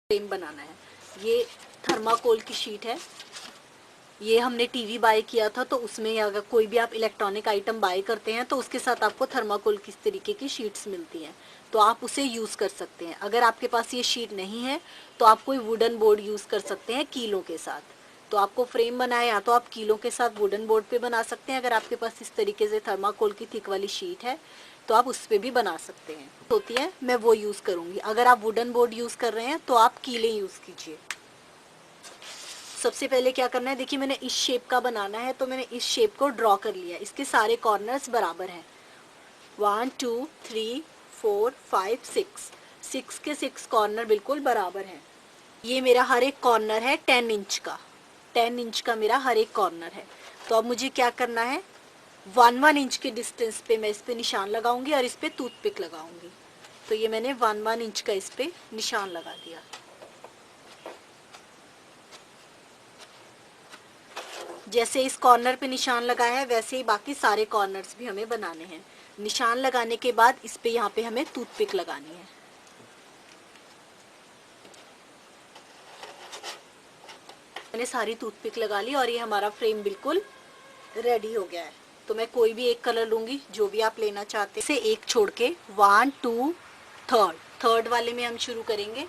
Frame बनाना है। ये thermocol की शीट है। ये हमने टीवी बाय किया था, तो उसमें अगर कोई भी आप इलेक्ट्रॉनिक आइटम बाय करते हैं तो उसके साथ आपको थर्माकोल किस तरीके की शीट्स मिलती हैं, तो आप उसे यूज़ कर सकते हैं। अगर आपके पास ये शीट नहीं है तो आप कोई वुडन बोर्ड यूज़ कर सकते हैं कीलों के साथ। तो आपको फ्रेम बनाए या तो आप कीलों के साथ वुडन बोर्ड पे बना सकते हैं, अगर आपके पास इस तरीके से थर्माकोल की थिक वाली शीट है तो आप उस पर भी बना सकते हैं। होती है, मैं वो यूज़ करूँगी। अगर आप वुडन बोर्ड यूज़ कर रहे हैं तो आप कीले यूज़ कीजिए। सबसे पहले क्या करना है, देखिए मैंने इस शेप का बनाना है, तो मैंने इस शेप को ड्रॉ कर लिया। इसके सारे कॉर्नर्स बराबर हैं, 1 2 3 4 5 6, 6 के 6 कॉर्नर बिल्कुल बराबर हैं। ये मेरा हर एक कॉर्नर है 10 इंच का, 10 इंच का मेरा हर एक कॉर्नर है। तो अब मुझे क्या करना है, 1 इंच के डिस्टेंस पे मैं इस पे निशान लगाऊंगी और इस पे टूथपिक लगाऊंगी। तो ये मैंने 1 इंच का इस पे निशान लगा दिया। जैसे इस कॉर्नर पे निशान लगाया है वैसे ही बाकी सारे कॉर्नर्स भी हमें बनाने हैं। निशान लगाने के बाद इस पे यहाँ पे हमें टूथपिक लगानी है। मैंने सारी टूथपिक लगा ली और ये हमारा फ्रेम बिल्कुल रेडी हो गया है। तो मैं कोई भी एक कलर लूंगी, जो भी आप लेना चाहते हैं। से एक छोड़ के 1 2 थर्ड वाले में हम शुरू करेंगे।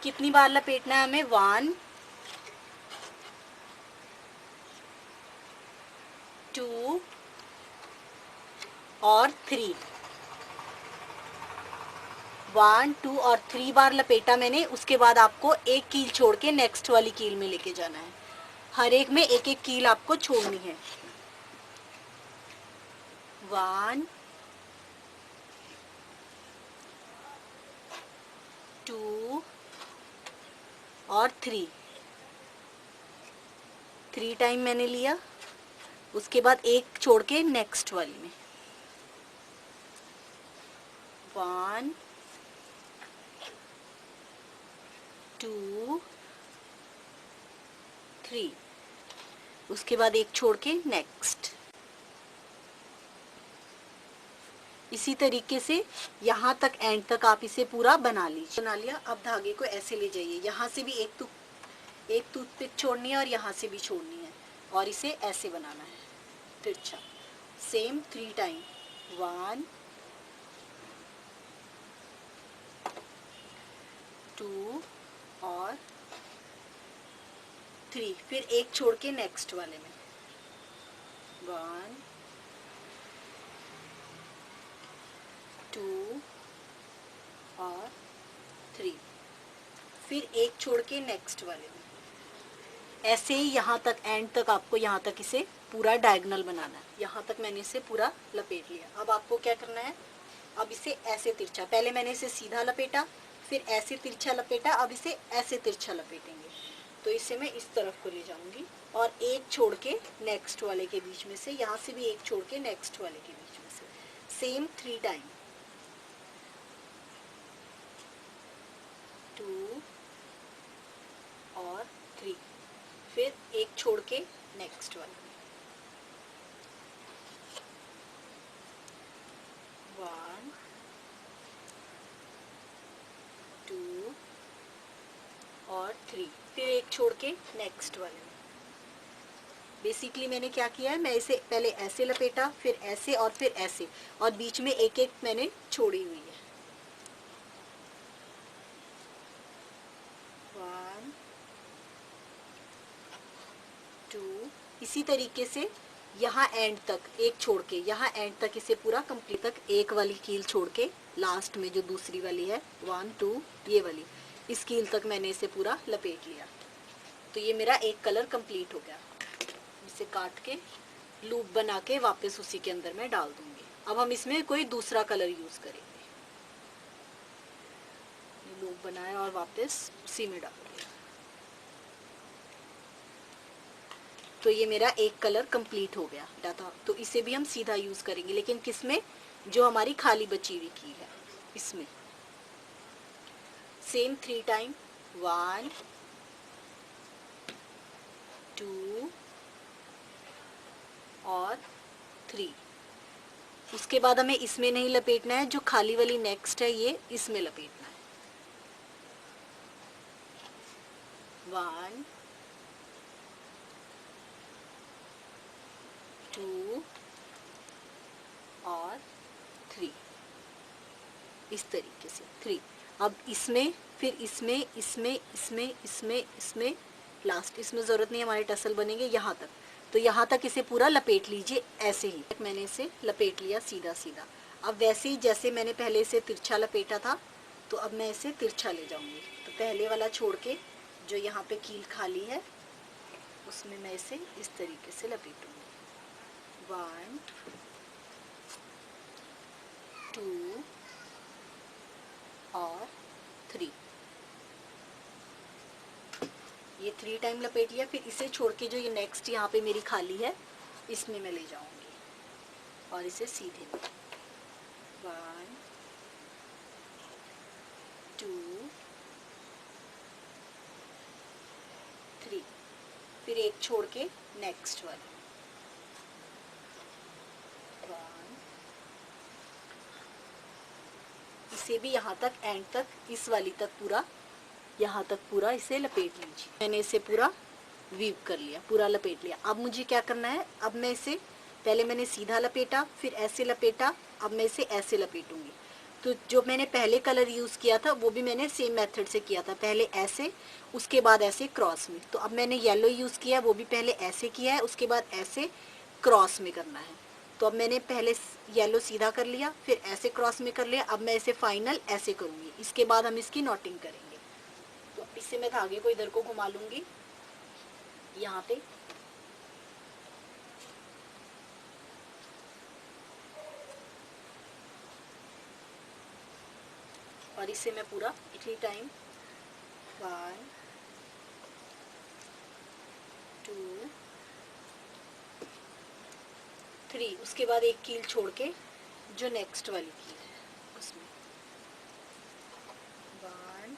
कितनी बार लपेटना है हमें, 1 2 और 3, 1 2 और 3 बार लपेटा मैंने। उसके बाद आपको एक कील छोड़ के नेक्स्ट वाली कील में लेके जाना है। हर एक में एक एक कील आपको छोड़नी है। 1 2 और 3 टाइम मैंने लिया। उसके बाद एक छोड़ के नेक्स्ट वाली में 1 2 3, उसके बाद एक छोड़ के नेक्स्ट। इसी तरीके से यहाँ तक एंड तक आप इसे पूरा बना लीजिए। बना लिया। अब धागे को ऐसे ले जाइए, यहाँ से भी एक टूथपिक छोड़नी है और यहाँ से भी छोड़नी है और इसे ऐसे बनाना है तिरछा। सेम 3 टाइम, 1 2 और 3, फिर एक छोड़ के नेक्स्ट वाले में 1 2 और 3, फिर एक छोड़ के नेक्स्ट वाले में। ऐसे ही यहाँ तक एंड तक आपको यहाँ तक इसे पूरा डायगोनल बनाना है। यहाँ तक मैंने इसे पूरा लपेट लिया। अब आपको क्या करना है, अब इसे ऐसे तिरछा, पहले मैंने इसे सीधा लपेटा, फिर ऐसे तिरछा लपेटा, अब इसे ऐसे तिरछा लपेटेंगे। तो इसे मैं इस तरफ को ले जाऊंगी और एक छोड़ के नेक्स्ट वाले के बीच में से, यहाँ से भी एक छोड़ के नेक्स्ट वाले के बीच में से, सेम 3 टाइम, 2 और 3, फिर एक छोड़ के नेक्स्ट वाले में 1 2 और 3, फिर एक छोड़ के नेक्स्ट वाले में। बेसिकली मैंने क्या किया है, मैं इसे पहले ऐसे लपेटा, फिर ऐसे और फिर ऐसे, और बीच में एक एक मैंने छोड़ी हुई है। 1 2, इसी तरीके से यहाँ एंड तक एक छोड़ के, यहाँ एंड तक इसे पूरा कंप्लीट तक एक वाली कील छोड़ के लास्ट में जो दूसरी वाली है 1 2, ये वाली, इस कील तक मैंने इसे पूरा लपेट लिया। तो ये मेरा एक कलर कंप्लीट हो गया। इसे काट के लूप बना के वापस उसी के अंदर मैं डाल दूंगी। अब हम इसमें कोई दूसरा कलर यूज करेंगे। लूप बनाया और वापस उसी में डाल दिया। तो ये मेरा एक कलर कंप्लीट हो गया था। तो इसे भी हम सीधा यूज करेंगे, लेकिन किसमें, जो हमारी खाली बची हुई कील है इसमें। सेम 3 टाइम, 1 2 और 3। उसके बाद हमें इसमें नहीं लपेटना है, जो खाली वाली नेक्स्ट है ये इसमें लपेटना है। 1 2 और 3, इस तरीके से 3। अब इसमें, फिर इसमें, इसमें, इसमें, इसमें, इसमें, लास्ट इसमें ज़रूरत नहीं, हमारे टसल बनेंगे यहाँ तक। तो यहाँ तक इसे पूरा लपेट लीजिए ऐसे ही। मैंने इसे लपेट लिया सीधा सीधा। अब वैसे ही जैसे मैंने पहले इसे तिरछा लपेटा था, तो अब मैं इसे तिरछा ले जाऊंगी। तो पहले वाला छोड़ के जो यहाँ पे कील खाली है उसमें मैं इसे इस तरीके से लपेटूंगी। 1 2 और 3, ये 3 टाइम लपेट लिया। फिर इसे छोड़ के जो ये नेक्स्ट यहाँ पे मेरी खाली है इसमें मैं ले जाऊंगी और इसे सीधे में 1 2 3, फिर एक छोड़ के नेक्स्ट वाली 1, इसे भी यहाँ तक एंड तक, इस वाली तक पूरा, यहाँ तक पूरा इसे लपेट लीजिए। मैंने इसे पूरा वीव कर लिया, पूरा लपेट लिया। अब मुझे क्या करना है, अब मैं इसे, पहले मैंने सीधा लपेटा, फिर ऐसे लपेटा, अब मैं इसे ऐसे लपेटूंगी। तो जो मैंने पहले कलर यूज़ किया था वो भी मैंने सेम मेथड से किया था, पहले ऐसे, उसके बाद ऐसे क्रॉस में। तो अब मैंने येलो यूज़ किया, वो भी पहले ऐसे किया है, उसके बाद ऐसे क्रॉस में करना है। तो अब मैंने पहले येलो सीधा कर लिया, फिर ऐसे क्रॉस में कर लिया। अब मैं इसे फाइनल ऐसे करूँगी, इसके बाद हम इसकी नॉटिंग करेंगे। तो इससे मैं धागे को इधर को घुमा लूँगी यहाँ पे, और इसे मैं पूरा 3 टाइम 1 2 3, उसके बाद एक कील छोड़ के जो नेक्स्ट वाली कील है उसमें 1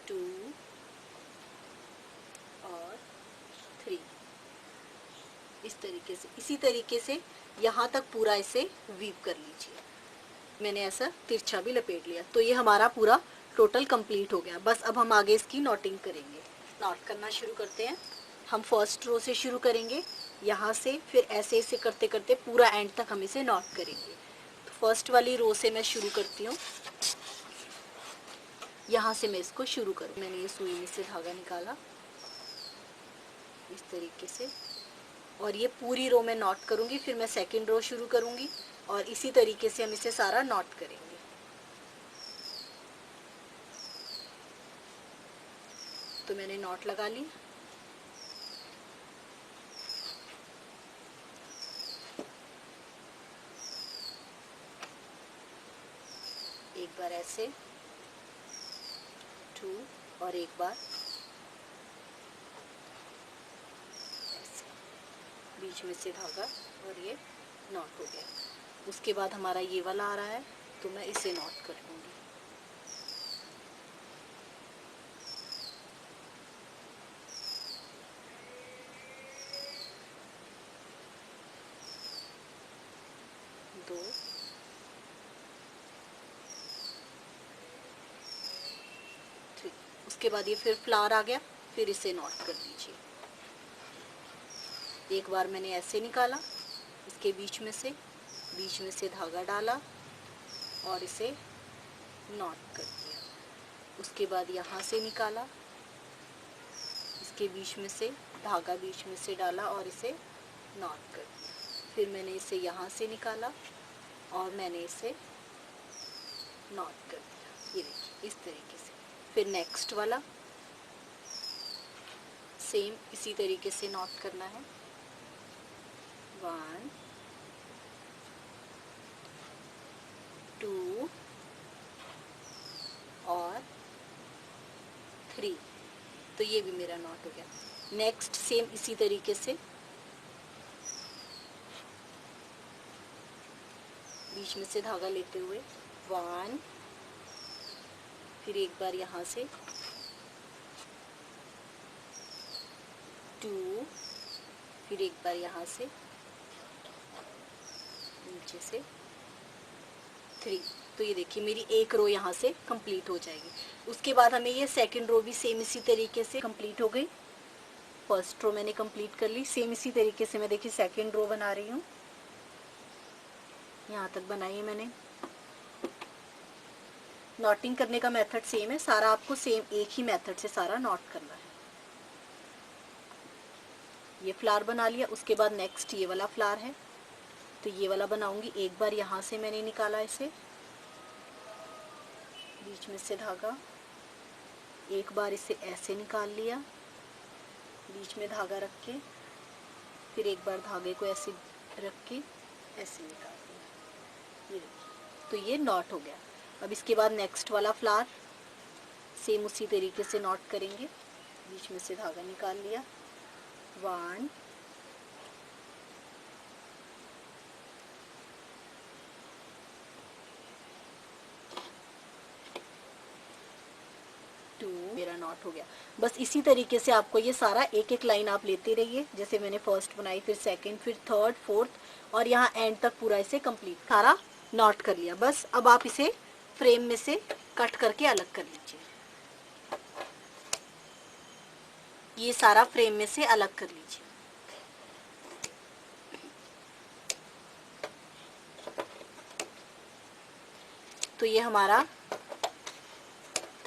2 और 3, इस तरीके से, इसी तरीके से यहाँ तक पूरा इसे वीव कर लीजिए। मैंने ऐसा तिरछा भी लपेट लिया। तो ये हमारा पूरा टोटल कंप्लीट हो गया। बस अब हम आगे इसकी नॉटिंग करेंगे। नॉट करना शुरू करते हैं। हम फर्स्ट रो से शुरू करेंगे, यहाँ से, फिर ऐसे ऐसे करते करते पूरा एंड तक हम इसे नॉट करेंगे। तो फर्स्ट वाली रो से मैं शुरू करती हूँ, यहाँ से मैं इसको शुरू करूँ। मैंने ये सुई में से धागा निकाला इस तरीके से, और ये पूरी रो में नॉट करूँगी। फिर मैं सेकंड रो शुरू करूँगी और इसी तरीके से हम इसे सारा नॉट करेंगे। तो मैंने नॉट लगा ली। एक बार ऐसे 2 और एक बार ऐसे, बीच में से धागा और ये नॉट हो गया। उसके बाद हमारा ये वाला आ रहा है, तो मैं इसे नॉट कर लूँगी। दो, थ्री, उसके बाद ये फिर फ्लावर आ गया, फिर इसे नॉट कर दीजिए। एक बार मैंने ऐसे निकाला, इसके बीच में से धागा डाला और इसे नॉट कर दिया। उसके बाद यहाँ से निकाला, इसके बीच में से धागा बीच में से डाला और इसे नॉट कर दिया। फिर मैंने इसे यहाँ से निकाला और मैंने इसे नॉट कर दिया। ये देखिए इस तरीके से। फिर नेक्स्ट वाला सेम इसी तरीके से नॉट करना है। 1 2 और 3, तो ये भी मेरा नॉट हो गया। नेक्स्ट सेम इसी तरीके से बीच में से धागा लेते हुए 1, फिर एक बार यहाँ से 2, फिर एक बार यहाँ से नीचे से 3। तो ये देखिए मेरी एक रो यहाँ से कंप्लीट हो जाएगी। उसके बाद हमें ये सेकंड रो भी सेम इसी तरीके से कंप्लीट हो गई। फर्स्ट रो मैंने कंप्लीट कर ली, सेम इसी तरीके से मैं देखिए सेकंड रो बना रही हूँ। यहाँ तक बनाई है मैंने। नॉटिंग करने का मेथड सेम है, सारा आपको सेम एक ही मेथड से सारा नॉट करना है। ये फ्लावर बना लिया। उसके बाद नेक्स्ट ये वाला फ्लावर है, तो ये वाला बनाऊंगी। एक बार यहाँ से मैंने निकाला इसे, बीच में से धागा, एक बार इसे ऐसे निकाल लिया, बीच में धागा रख के, फिर एक बार धागे को ऐसे रख के ऐसे निकाल दिया। ये तो ये नॉट हो गया। अब इसके बाद नेक्स्ट वाला फ्लावर सेम उसी तरीके से नॉट करेंगे। बीच में से धागा निकाल लिया, 1 2, मेरा नॉट हो गया। बस इसी तरीके से आपको ये सारा एक एक लाइन आप लेते रहिए। जैसे मैंने फर्स्ट बनाई, फिर सेकंड, फिर थर्ड, फोर्थ, और यहाँ एंड तक पूरा इसे कंप्लीट सारा नॉट कर लिया। बस अब आप इसे फ्रेम में से कट करके अलग कर लीजिए। ये सारा फ्रेम में से अलग कर लीजिए। तो ये हमारा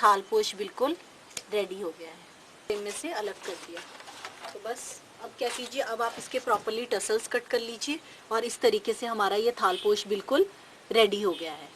थालपोश बिल्कुल रेडी हो गया है। फ्रेम में से अलग कर दिया। तो बस अब क्या कीजिए, अब आप इसके प्रॉपरली टसल्स कट कर लीजिए और इस तरीके से हमारा ये थालपोश बिल्कुल रेडी हो गया है।